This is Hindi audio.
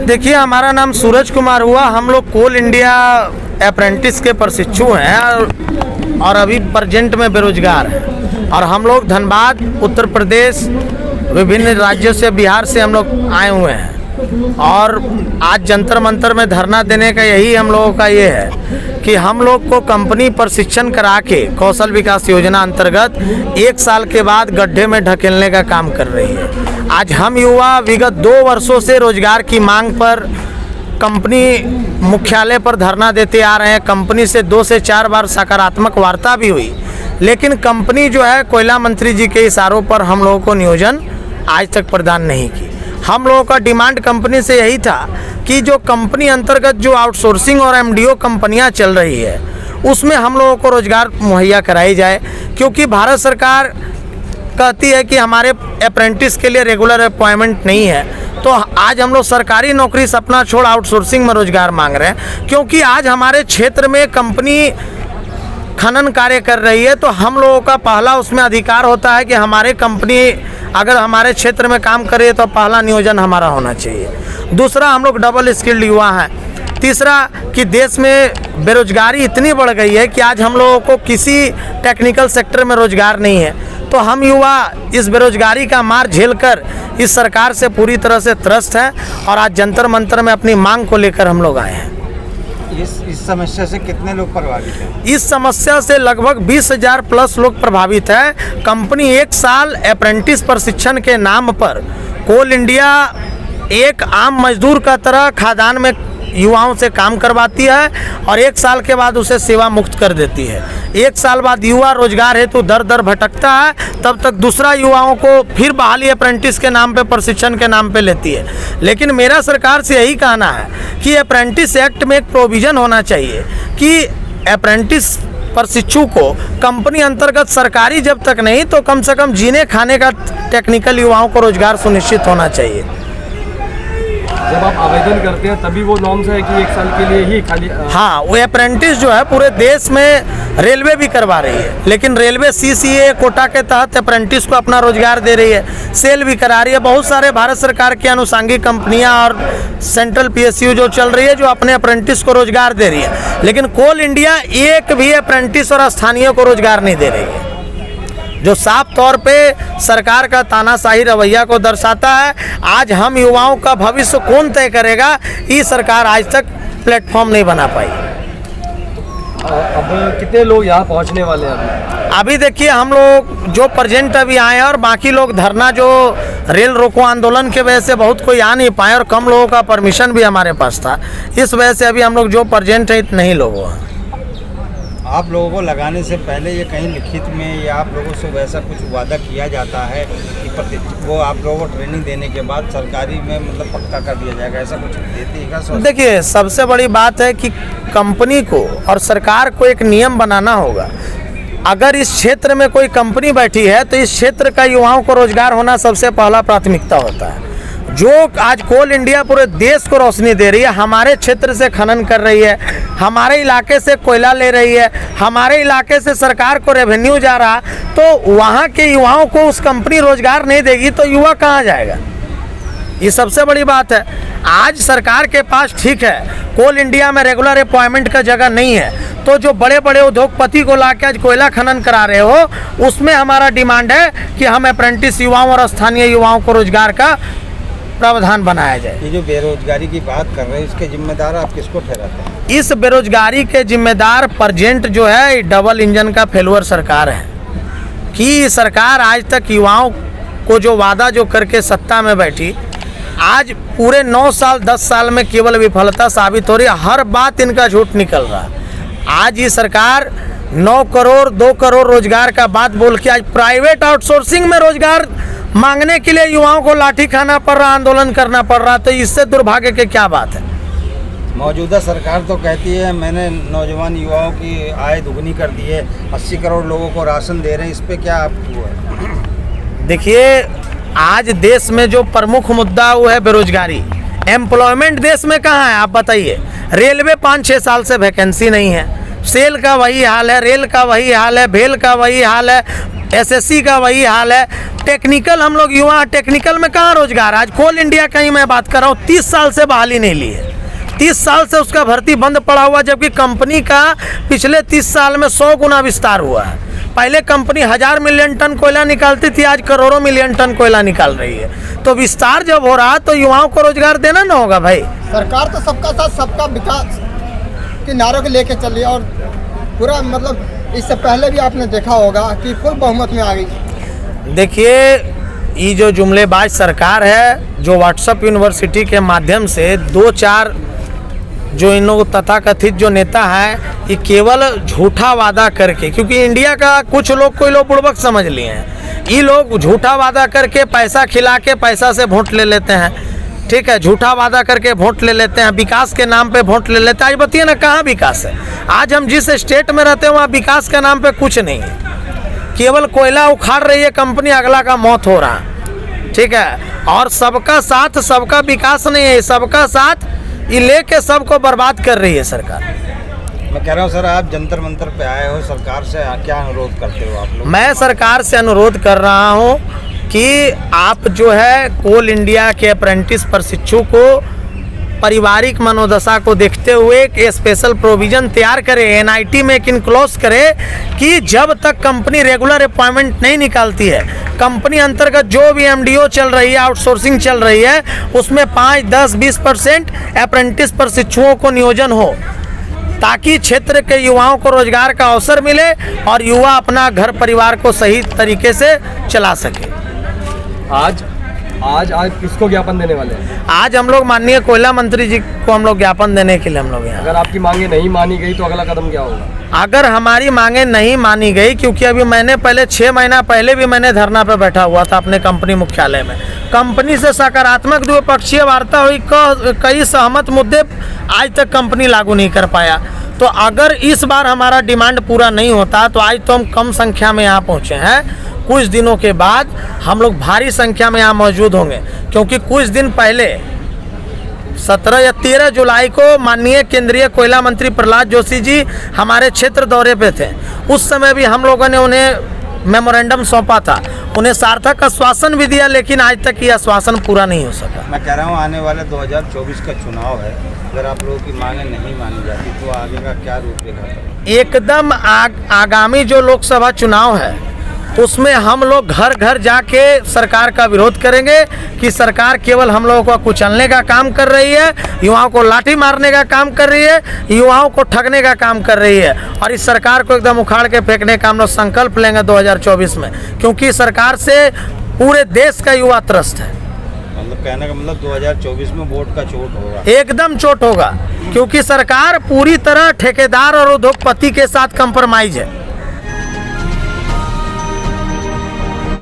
देखिए, हमारा नाम सूरज कुमार हुआ। हम लोग कोल इंडिया अप्रेंटिस के प्रशिक्षु हैं और अभी प्रेजेंट में बेरोजगार हैं। और हम लोग धनबाद, उत्तर प्रदेश, विभिन्न राज्यों से, बिहार से हम लोग आए हुए हैं। और आज जंतर मंतर में धरना देने का यही हम लोगों का ये है कि हम लोग को कंपनी प्रशिक्षण करा के कौशल विकास योजना अंतर्गत 1 साल के बाद गड्ढे में ढकेलने का काम कर रही है। आज हम युवा विगत 2 वर्षों से रोजगार की मांग पर कंपनी मुख्यालय पर धरना देते आ रहे हैं। कंपनी से 2 से 4 बार सकारात्मक वार्ता भी हुई, लेकिन कंपनी जो है कोयला मंत्री जी के इशारों पर हम लोगों को नियोजन आज तक प्रदान नहीं की। हम लोगों का डिमांड कंपनी से यही था कि जो कंपनी अंतर्गत जो आउटसोर्सिंग और एमडीओ कंपनियां चल रही है उसमें हम लोगों को रोजगार मुहैया कराई जाए, क्योंकि भारत सरकार कहती है कि हमारे अप्रेंटिस के लिए रेगुलर अपॉइंटमेंट नहीं है। तो आज हम लोग सरकारी नौकरी सपना छोड़ आउटसोर्सिंग में रोजगार मांग रहे हैं, क्योंकि आज हमारे क्षेत्र में कंपनी खनन कार्य कर रही है। तो हम लोगों का पहला उसमें अधिकार होता है कि हमारे कंपनी अगर हमारे क्षेत्र में काम करे तो पहला नियोजन हमारा होना चाहिए। दूसरा, हम लोग डबल स्किल्ड युवा हैं। तीसरा कि देश में बेरोजगारी इतनी बढ़ गई है कि आज हम लोगों को किसी टेक्निकल सेक्टर में रोजगार नहीं है। तो हम युवा इस बेरोजगारी का मार झेलकर इस सरकार से पूरी तरह से त्रस्त हैं और आज जंतर मंतर में अपनी मांग को लेकर हम लोग आए हैं। इस समस्या से कितने लोग प्रभावित हैं? इस समस्या से लगभग 20,000 प्लस लोग प्रभावित हैं। कंपनी 1 साल अप्रेंटिस प्रशिक्षण के नाम पर कोल इंडिया एक आम मजदूर का तरह खादान में युवाओं से काम करवाती है और 1 साल के बाद उसे सेवा मुक्त कर देती है। 1 साल बाद युवा रोजगार हेतु दर दर भटकता है, तब तक दूसरा युवाओं को फिर बहाली अप्रेंटिस के नाम पे, प्रशिक्षण के नाम पे लेती है। लेकिन मेरा सरकार से यही कहना है कि अप्रेंटिस एक्ट में एक प्रोविज़न होना चाहिए कि अप्रेंटिस प्रशिक्षु को कंपनी अंतर्गत सरकारी जब तक नहीं तो कम से कम जीने खाने का टेक्निकल युवाओं को रोजगार सुनिश्चित होना चाहिए। जब आप आवेदन करते हैं तभी वो नॉर्म्स है कि 1 साल के लिए ही खाली? हाँ, वो अप्रेंटिस जो है पूरे देश में रेलवे भी करवा रही है, लेकिन रेलवे CCA कोटा के तहत अप्रेंटिस को अपना रोजगार दे रही है, सेल भी करा रही है। बहुत सारे भारत सरकार की अनुषंगिक कंपनियां और सेंट्रल PSU जो चल रही है जो अपने अप्रेंटिस को रोजगार दे रही है, लेकिन कोल इंडिया एक भी अप्रेंटिस और स्थानीय को रोजगार नहीं दे रही है, जो साफ तौर पे सरकार का तानाशाही रवैया को दर्शाता है। आज हम युवाओं का भविष्य कौन तय करेगा, ये सरकार आज तक प्लेटफॉर्म नहीं बना पाई। अब कितने लोग यहाँ पहुँचने वाले हैं? अभी देखिए, हम लोग जो प्रेजेंट अभी आए हैं और बाकी लोग धरना जो रेल रोको आंदोलन के वजह से बहुत कोई आ नहीं पाए और कम लोगों का परमिशन भी हमारे पास था, इस वजह से अभी हम लोग जो प्रेजेंट है इतने ही लोग हैं। आप लोगों को लगाने से पहले ये कहीं लिखित में या आप लोगों से वैसा कुछ वादा किया जाता है कि वो आप लोगों को ट्रेनिंग देने के बाद सरकारी में मतलब पक्का कर दिया जाएगा, ऐसा कुछ देती है क्या? देखिए, सबसे बड़ी बात है कि कंपनी को और सरकार को एक नियम बनाना होगा। अगर इस क्षेत्र में कोई कंपनी बैठी है तो इस क्षेत्र का युवाओं को रोजगार होना सबसे पहला प्राथमिकता होता है। जो आज कोल इंडिया पूरे देश को रोशनी दे रही है, हमारे क्षेत्र से खनन कर रही है, हमारे इलाके से कोयला ले रही है, हमारे इलाके से सरकार को रेवेन्यू जा रहा, तो वहाँ के युवाओं को उस कंपनी रोजगार नहीं देगी तो युवा कहाँ जाएगा? ये सबसे बड़ी बात है। आज सरकार के पास ठीक है कोल इंडिया में रेगुलर अपॉइंटमेंट का जगह नहीं है, तो जो बड़े बड़े उद्योगपति को ला के आज कोयला खनन करा रहे हो उसमें हमारा डिमांड है कि हम अप्रेंटिस युवाओं और स्थानीय युवाओं को रोजगार का प्रावधान बनाया जाए। ये जो बेरोजगारी की बात कर रहे हैं इसके जिम्मेदार आप किसको ठहराते हैं? इस बेरोजगारी के जिम्मेदार प्रेजेंट जो है डबल इंजन का फेलुअर सरकार है कि सरकार आज तक युवाओं को जो वादा जो करके सत्ता में बैठी, आज पूरे 9 साल 10 साल में केवल विफलता साबित हो रही है। हर बात इनका झूठ निकल रहा है। आज ये सरकार 9 करोड़ 2 करोड़ रोजगार का बात बोल के आज प्राइवेट आउटसोर्सिंग में रोजगार मांगने के लिए युवाओं को लाठी खाना पड़ रहा, आंदोलन करना पड़ रहा, तो इससे दुर्भाग्य की क्या बात है? मौजूदा सरकार तो कहती है मैंने नौजवान युवाओं की आय दुगनी कर दी है, 80 करोड़ लोगों को राशन दे रहे हैं, इस पे क्या आपको है? देखिए, आज देश में जो प्रमुख मुद्दा वो है बेरोजगारी। एम्प्लॉयमेंट देश में कहाँ है आप बताइए? रेलवे 5-6 साल से वैकेंसी नहीं है, सेल का वही हाल है, रेल का वही हाल है, भेल का वही हाल है, एसएससी का वही हाल है। टेक्निकल हम लोग युवा, टेक्निकल में कहाँ रोजगार। आज कोल इंडिया कहीं मैं बात कर रहा हूँ 30 साल से बहाली नहीं ली है, 30 साल से उसका भर्ती बंद पड़ा हुआ, जबकि कंपनी का पिछले 30 साल में 100 गुना विस्तार हुआ है। पहले कंपनी 1000 मिलियन टन कोयला निकालती थी, आज करोड़ों मिलियन टन कोयला निकाल रही है। तो विस्तार जब हो रहा तो युवाओं को रोजगार देना ना होगा भाई। सरकार तो सबका साथ सबका विकास के नारों के लेके चल रही है और पूरा मतलब इससे पहले भी आपने देखा होगा कि फुल बहुमत में आ गई। देखिए, ये जो जुमलेबाज सरकार है, जो व्हाट्सएप यूनिवर्सिटी के माध्यम से 2-4 जो इन लोग तथाकथित जो नेता हैं, ये केवल झूठा वादा करके, क्योंकि इंडिया का कुछ लोग कोई लोग बुड़बक समझ लिए हैं, ये लोग झूठा वादा करके पैसा खिला के पैसा से वोट ले लेते हैं। ठीक है, झूठा वादा करके वोट ले लेते हैं, विकास के नाम पे वोट ले लेते हैं। आज बताइए ना कहाँ विकास है। आज हम जिस स्टेट में रहते हैं वहाँ विकास के नाम पे कुछ नहीं है, केवल कोयला उखाड़ रही है कंपनी, अगला का मौत हो रहा। ठीक है, और सबका साथ सबका विकास नहीं है, सबका साथ ये लेके सबको बर्बाद कर रही है सरकार। मैं कह रहा हूँ सर, आप जंतर मंतर पे आए हो, सरकार से क्या अनुरोध करते हो आप लोग? मैं सरकार से अनुरोध कर रहा हूँ कि आप जो है कोल इंडिया के अप्रेंटिस प्रशिक्षु को पारिवारिक मनोदशा को देखते हुए एक स्पेशल प्रोविज़न तैयार करें, एनआईटी में एक इनक्लोज करें कि जब तक कंपनी रेगुलर अपॉइंटमेंट नहीं निकालती है, कंपनी अंतर्गत जो भी एमडीओ चल रही है, आउटसोर्सिंग चल रही है, उसमें 5, 10, 20% अप्रेंटिस प्रशिक्षुओं को नियोजन हो, ताकि क्षेत्र के युवाओं को रोजगार का अवसर मिले और युवा अपना घर परिवार को सही तरीके से चला सके। आज किसको ज्ञापन देने वाले हैं? आज हम लोग माननीय कोयला मंत्री जी को हम लोग ज्ञापन देने के लिए हम लोग यहाँ। अगर आपकी मांगे नहीं मानी गई तो अगला कदम क्या होगा? अगर हमारी मांगे नहीं मानी गई, क्योंकि अभी मैंने पहले 6 महीना पहले भी मैंने धरना पे बैठा हुआ था अपने कंपनी मुख्यालय में, कंपनी से सकारात्मक द्विपक्षीय वार्ता हुई, कई सहमत मुद्दे आज तक कंपनी लागू नहीं कर पाया। तो अगर इस बार हमारा डिमांड पूरा नहीं होता तो आज तो हम कम संख्या में यहाँ पहुँचे हैं, कुछ दिनों के बाद हम लोग भारी संख्या में यहाँ मौजूद होंगे, क्योंकि कुछ दिन पहले 17 या 13 जुलाई को माननीय केंद्रीय कोयला मंत्री प्रहलाद जोशी जी हमारे क्षेत्र दौरे पे थे। उस समय भी हम लोगों ने उन्हें मेमोरेंडम सौंपा था, उन्हें सार्थक आश्वासन भी दिया, लेकिन आज तक ये आश्वासन पूरा नहीं हो सका। मैं कह रहा हूँ आने वाले 2024 का चुनाव है, अगर आप लोगों की मांगे नहीं मानी जाती तो आगे का क्या रूपरेखा है? एकदम आगामी जो लोकसभा चुनाव है उसमें हम लोग घर घर जाके सरकार का विरोध करेंगे कि सरकार केवल हम लोगों को कुचलने का काम कर रही है, युवाओं को लाठी मारने का काम कर रही है, युवाओं को ठगने का काम कर रही है, और इस सरकार को एकदम उखाड़ के फेंकने का हम लोग संकल्प लेंगे 2024 में, क्योंकि सरकार से पूरे देश का युवा त्रस्त है। मतलब कहने का मतलब 2024 में वोट का चोट होगा, एकदम चोट होगा, क्योंकि सरकार पूरी तरह ठेकेदार और उद्योगपति के साथ कंप्रोमाइज है।